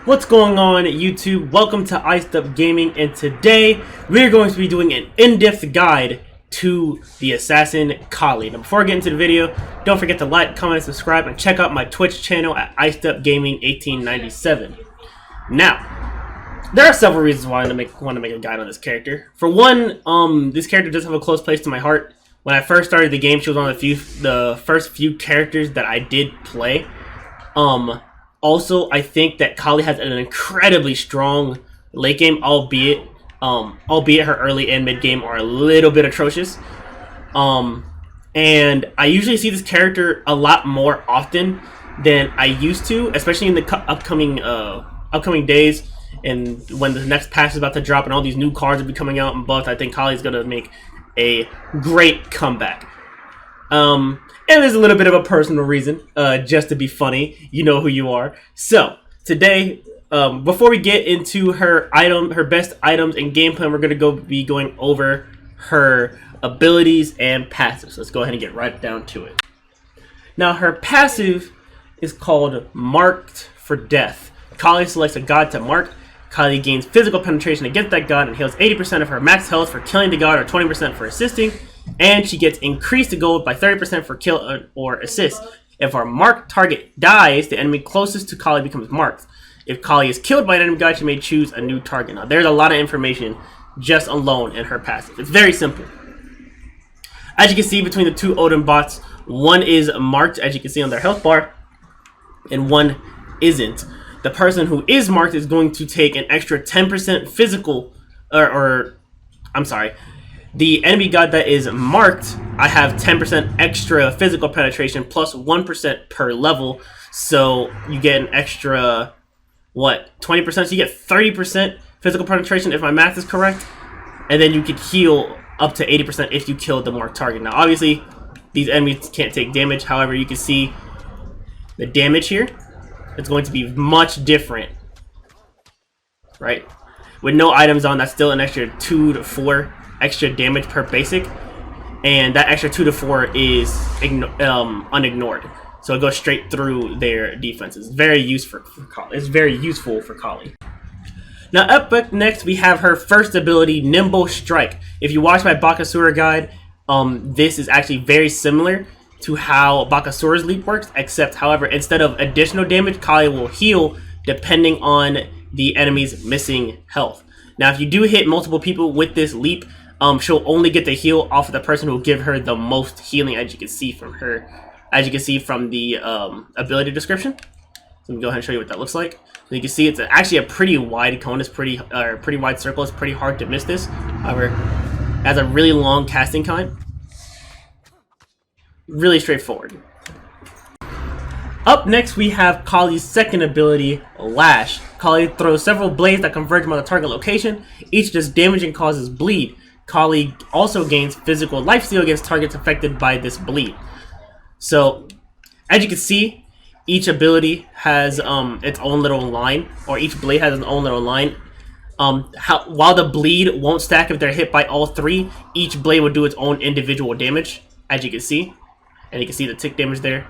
What's going on YouTube? Welcome to Iced Up Gaming, and today we're going to be doing an in-depth guide to the assassin Kali. Now before I get into the video, don't forget to like, comment, subscribe, and check out my Twitch channel at Iced Up Gaming 1897. Now, there are several reasons why I want to make a guide on this character. For one, this character does have a close place to my heart. When I first started the game, she was one of the first few characters that I did play. Also, I think that Kali has an incredibly strong late game, albeit her early and mid game are a little bit atrocious. And I usually see this character a lot more often than I used to, especially in the upcoming days, and when the next patch is about to drop and all these new cards will be coming out and buffed. I think Kali's gonna make a great comeback. And there's a little bit of a personal reason, just to be funny. You know who you are. So today, before we get into her best items and game plan, we're gonna be going over her abilities and passives. Let's go ahead and get right down to it. Now, her passive is called Marked for Death. Kali selects a god to mark. Kali gains physical penetration against that god and heals 80% of her max health for killing the god or 20% for assisting. And she gets increased to gold by 30% for kill or assist. If our marked target dies, the enemy closest to Kali becomes marked. If Kali is killed by an enemy god, she may choose a new target. Now, there's a lot of information just alone in her passive. It's very simple. As you can see, between the two Odin bots, one is marked, as you can see on their health bar, and one isn't. The person who is marked is going to take an extra 10% physical, I'm sorry. The enemy god that is marked, I have 10% extra physical penetration plus 1% per level. So you get an extra, 20%? So you get 30% physical penetration if my math is correct. And then you could heal up to 80% if you kill the marked target. Now obviously, these enemies can't take damage. However, you can see the damage here. It's going to be much different, right? With no items on, that's still an extra 2 to 4 extra damage per basic, and that extra 2 to 4 is unignored, so it goes straight through their defenses. Very useful for Kali. It's very useful for Kali. Now up next we have her first ability, Nimble Strike. If you watch my Bakasura guide, this is actually very similar to how Bakasura's leap works, except however, instead of additional damage, Kali will heal depending on the enemy's missing health. Now if you do hit multiple people with this leap, she'll only get the heal off of the person who will give her the most healing, as you can see from the ability description. So let me go ahead and show you what that looks like. So you can see it's actually a pretty wide cone. It's pretty wide circle. It's pretty hard to miss this. However, it has a really long casting time. Really straightforward. Up next, we have Kali's second ability, Lash. Kali throws several blades that converge on the target location. Each does damage and causes bleed. Kali also gains physical lifesteal against targets affected by this bleed. So, as you can see, each ability has its own little line, or each blade has its own little line. While the bleed won't stack if they're hit by all three, each blade will do its own individual damage, as you can see. And you can see the tick damage there.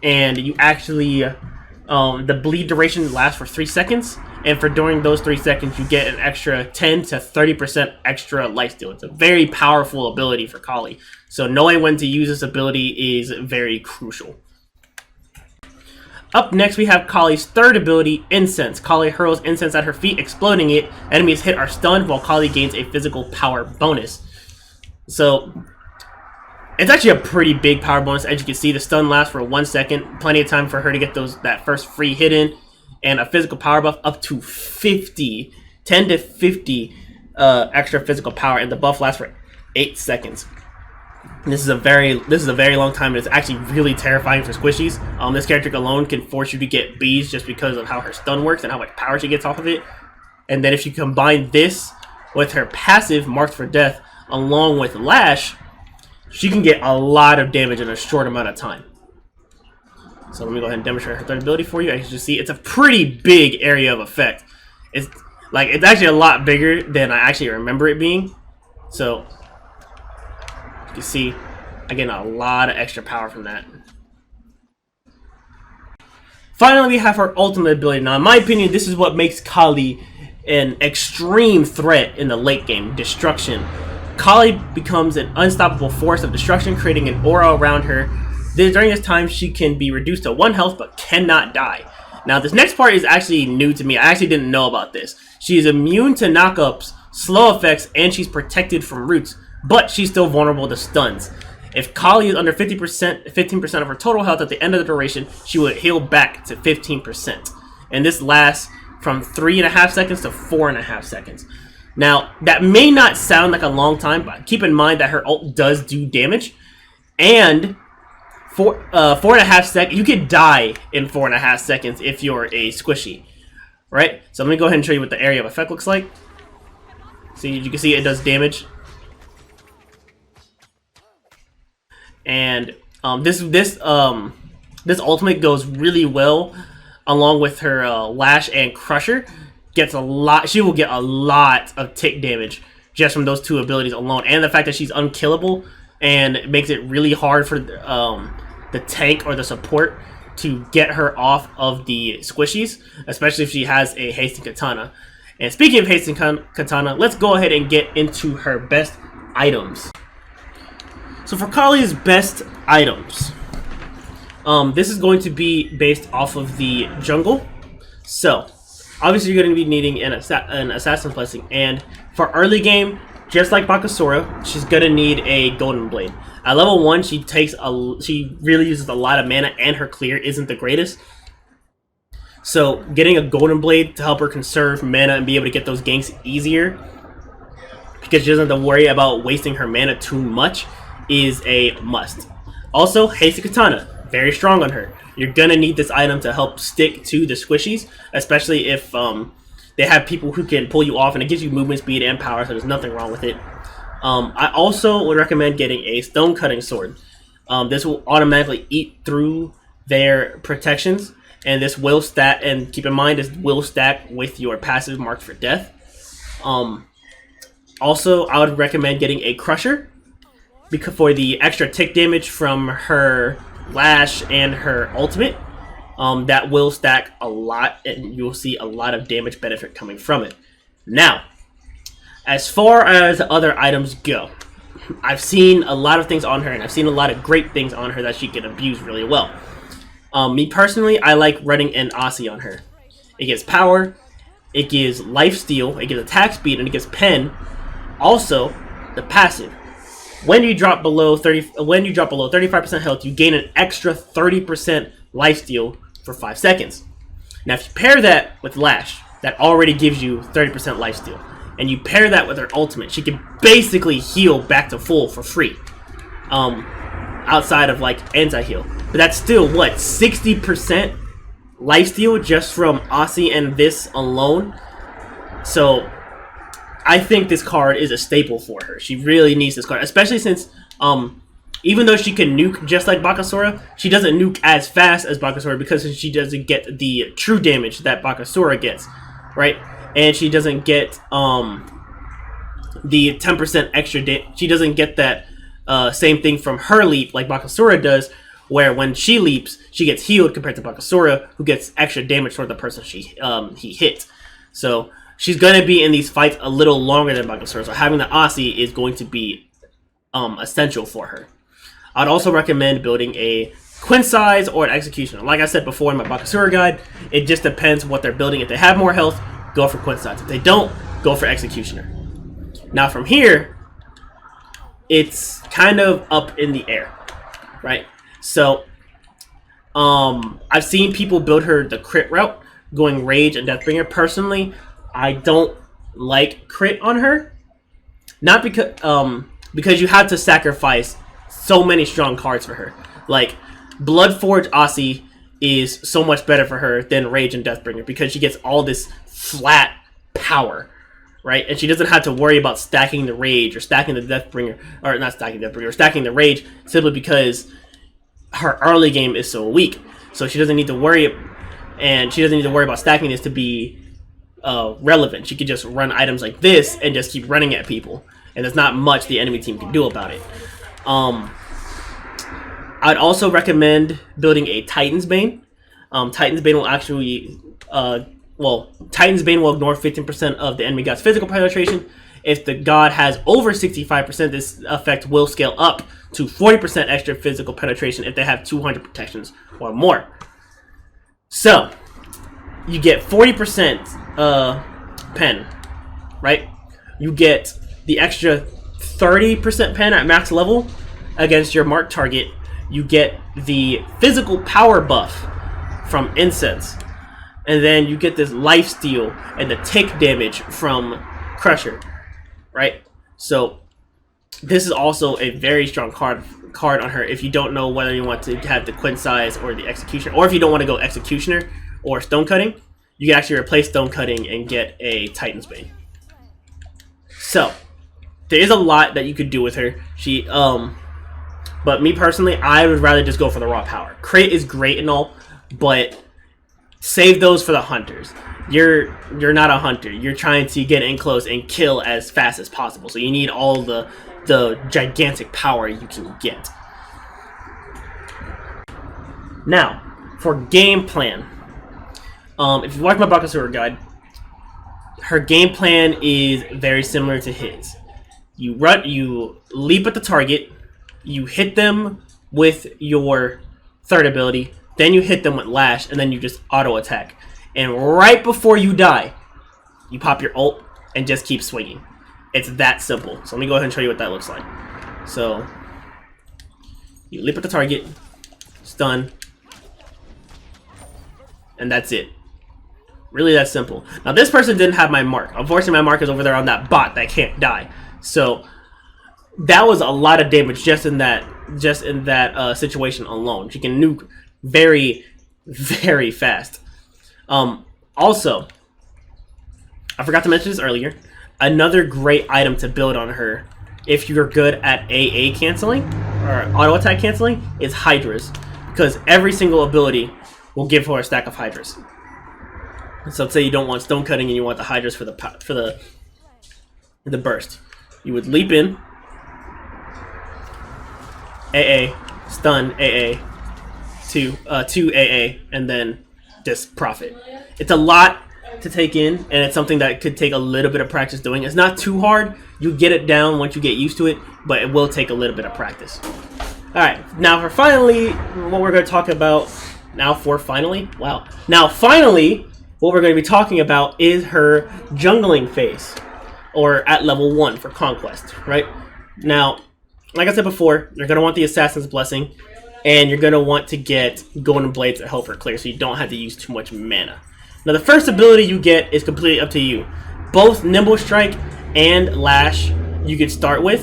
And you actually, the bleed duration lasts for 3 seconds. And for during those 3 seconds, you get an extra 10 to 30% extra lifesteal. It's a very powerful ability for Kali. So knowing when to use this ability is very crucial. Up next, we have Kali's third ability, Incense. Kali hurls incense at her feet, exploding it. Enemies hit are stunned, while Kali gains a physical power bonus. So it's actually a pretty big power bonus. As you can see, the stun lasts for 1 second. Plenty of time for her to get that first free hit in. And a physical power buff up to 10 to 50 extra physical power. And the buff lasts for 8 seconds. This is a very long time, and it's actually really terrifying for squishies. This character alone can force you to get bees just because of how her stun works and how much power she gets off of it. And then if you combine this with her passive, Marked for Death, along with Lash, she can get a lot of damage in a short amount of time. So let me go ahead and demonstrate her third ability for you. As you see, it's a pretty big area of effect. It's actually a lot bigger than I actually remember it being. So you can see I get a lot of extra power from that. Finally, we have her ultimate ability. Now, in my opinion, this is what makes Kali an extreme threat in the late game, Destruction. Kali becomes an unstoppable force of destruction, creating an aura around her. During this time, she can be reduced to 1 health, but cannot die. Now, this next part is actually new to me. I actually didn't know about this. She is immune to knockups, slow effects, and she's protected from roots, but she's still vulnerable to stuns. If Kali is under 15% of her total health at the end of the duration, she would heal back to 15%. And this lasts from 3.5 seconds to 4.5 seconds. Now, that may not sound like a long time, but keep in mind that her ult does do damage. And 4.5 seconds, you could die in 4.5 seconds if you're a squishy. Right? So let me go ahead and show you what the area of effect looks like. See, you can see it does damage. And this ultimate goes really well along with her Lash and Crusher. Gets a lot. She will get a lot of tick damage just from those 2 abilities alone, and the fact that she's unkillable and it makes it really hard for the tank or the support to get her off of the squishies, especially if she has a hasting katana. And speaking of hasting katana, let's go ahead and get into her best items. So for Kali's best items, this is going to be based off of the jungle. So obviously you're going to be needing an Assassin's Blessing, and for early game, just like Bakasura, she's going to need a Golden Blade. At level 1, she really uses a lot of mana, and her clear isn't the greatest. So getting a Golden Blade to help her conserve mana and be able to get those ganks easier, because she doesn't have to worry about wasting her mana too much, is a must. Also, Hasted Katana, very strong on her. You're gonna need this item to help stick to the squishies, especially if they have people who can pull you off, and it gives you movement speed and power, so there's nothing wrong with it. I also would recommend getting a Stone Cutting Sword. This will automatically eat through their protections, and this will stack, and keep in mind this will stack with your passive marked for death. Also, I would recommend getting a Crusher, because for the extra tick damage from her Lash and her ultimate, that will stack a lot, and you'll see a lot of damage benefit coming from it. Now, as far as other items go, I've seen a lot of things on her, and I've seen a lot of great things on her that she can abuse really well. Me personally, I like running an Aussie on her. It gives power, it gives lifesteal, it gives attack speed, and it gives pen. Also, the passive. When you drop below 35% health, you gain an extra 30% lifesteal for 5 seconds. Now, if you pair that with Lash, that already gives you 30% lifesteal, and you pair that with her ultimate, she can basically heal back to full for free. Outside of like anti-heal, but that's still what, 60% lifesteal just from Aussie and this alone. So I think this card is a staple for her. She really needs this card, especially since even though she can nuke just like Bakasura, she doesn't nuke as fast as Bakasura because she doesn't get the true damage that Bakasura gets, right? And she doesn't get the 10% extra damage. She doesn't get that same thing from her leap like Bakasura does, where when she leaps, she gets healed compared to Bakasura, who gets extra damage toward the person he hit. So she's going to be in these fights a little longer than Bakasura, so having the Aussie is going to be essential for her. I'd also recommend building a Quinsize or an Executioner. Like I said before in my Bakasura guide, it just depends what they're building. If they have more health, go for Quinsize. If they don't, go for Executioner. Now from here, it's kind of up in the air, right? So I've seen people build her the crit route, going Rage and Deathbringer. Personally, I don't like crit on her, not because you have to sacrifice so many strong cards for her. Like Bloodforge Aussie is so much better for her than Rage and Deathbringer because she gets all this flat power, right? And she doesn't have to worry about stacking the Rage or stacking the Deathbringer, or not stacking Deathbringer, or stacking the Rage simply because her early game is so weak. So she doesn't need to worry, and she doesn't need to worry about stacking this to be relevant. She could just run items like this and just keep running at people, and there's not much the enemy team can do about it. I'd also recommend building a Titan's Bane. Titan's Bane will actually, Titan's Bane will ignore 15% of the enemy god's physical penetration. If the god has over 65%, this effect will scale up to 40% extra physical penetration if they have 200 protections or more. So, you get 40% pen, right? You get the extra 30% pen at max level against your marked target. You get the physical power buff from Incense. And then you get this lifesteal and the tick damage from Crusher, right? So this is also a very strong card on her if you don't know whether you want to have the Quinsize or the Executioner, or if you don't want to go Executioner or Stone Cutting, you can actually replace Stone Cutting and get a Titan's Bane. So there is a lot that you could do with her. But me personally, I would rather just go for the raw power. Crate is great and all, but save those for the hunters. You're not a hunter. You're trying to get in close and kill as fast as possible. So you need all the gigantic power you can get. Now, for game plan. If you watch my Bakasura guide, her game plan is very similar to his. You leap at the target, you hit them with your third ability, then you hit them with Lash, and then you just auto attack. And right before you die, you pop your ult and just keep swinging. It's that simple. So let me go ahead and show you what that looks like. So you leap at the target, stun, and that's it. Really that simple. Now this person didn't have my mark. Unfortunately, my mark is over there on that bot that can't die. So that was a lot of damage just in that situation alone. She can nuke very, very fast. Also, I forgot to mention this earlier. Another great item to build on her, if you're good at AA canceling or auto attack canceling, is Hydras, because every single ability will give her a stack of Hydras. So let's say you don't want Stone Cutting and you want the Hydras for the burst. You would leap in, AA, stun, AA, 2 AA, and then just profit. It's a lot to take in, and it's something that could take a little bit of practice doing. It's not too hard. You get it down once you get used to it, but it will take a little bit of practice. Alright, now for finally, what we're going to talk about, now finally, what we're going to be talking about is her jungling phase, or at level 1 for Conquest, right? Now, like I said before, you're going to want the Assassin's Blessing, and you're going to want to get Golden Blades to help her clear, so you don't have to use too much mana. Now, the first ability you get is completely up to you. Both Nimble Strike and Lash you could start with.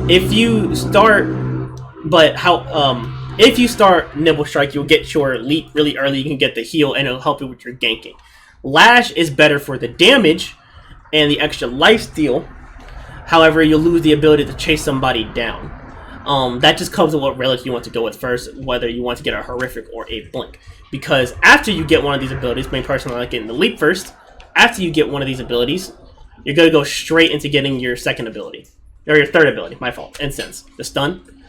If you start Nimble Strike, you'll get your leap really early. You can get the heal, and it'll help you with your ganking. Lash is better for the damage and the extra lifesteal. However, you'll lose the ability to chase somebody down. That just comes with what relic you want to go with first, whether you want to get a Horrific or a Blink. Because after you get one of these abilities, me personally, I like getting the leap first. After you get one of these abilities, you're going to go straight into getting your second ability. Or your third ability, my fault, Incense, the stun.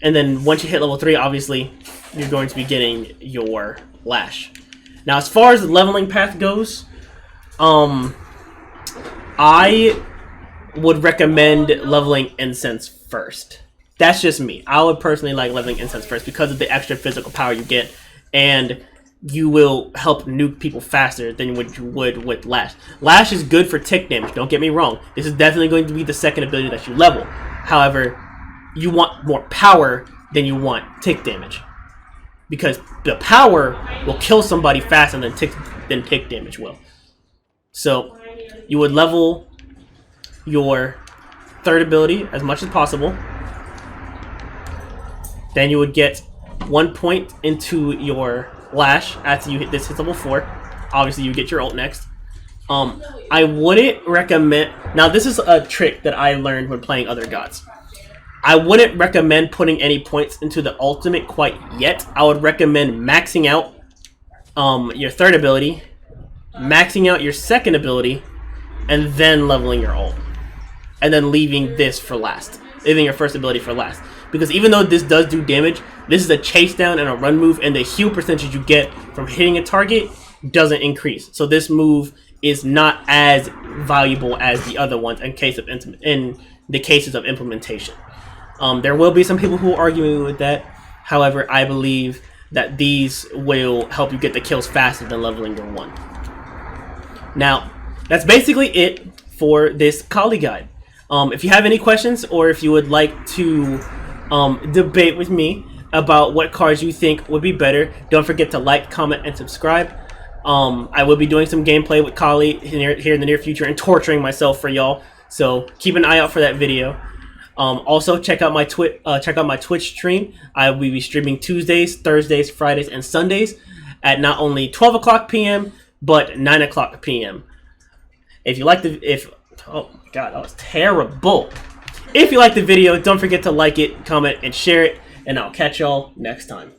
And then once you hit level 3, obviously, you're going to be getting your Lash. Now, as far as the leveling path goes, I would recommend leveling Incense first. That's just me. I would personally like leveling Incense first because of the extra physical power you get, and you will help nuke people faster than what you would with Lash. Lash is good for tick damage, don't get me wrong. This is definitely going to be the second ability that you level. However, you want more power than you want tick damage, because the power will kill somebody faster than tick damage will. So you would level your third ability as much as possible. Then you would get 1 point into your Lash after you hit level 4. Obviously, you get your ult next. I wouldn't recommend... Now, this is a trick that I learned when playing other gods. I wouldn't recommend putting any points into the ultimate quite yet. I would recommend maxing out your third ability, maxing out your second ability, and then leveling your ult. And then leaving this for last. Leaving your first ability for last. because even though this does do damage, this is a chase down and a run move, and the heal percentage you get from hitting a target doesn't increase. So this move is not as valuable as the other ones in the cases of implementation. There will be some people who are arguing with that. However, I believe that these will help you get the kills faster than leveling your 1. Now, that's basically it for this Kali guide. If you have any questions, or if you would like to debate with me about what cards you think would be better, don't forget to like, comment, and subscribe. I will be doing some gameplay with Kali here in the near future and torturing myself for y'all. So keep an eye out for that video. Also, check out my Twitch stream. I will be streaming Tuesdays, Thursdays, Fridays, and Sundays at not only 12 o'clock p.m. but 9 o'clock p.m. If you like oh my god, that was terrible. If you like the video, don't forget to like it, comment, and share it, and I'll catch y'all next time.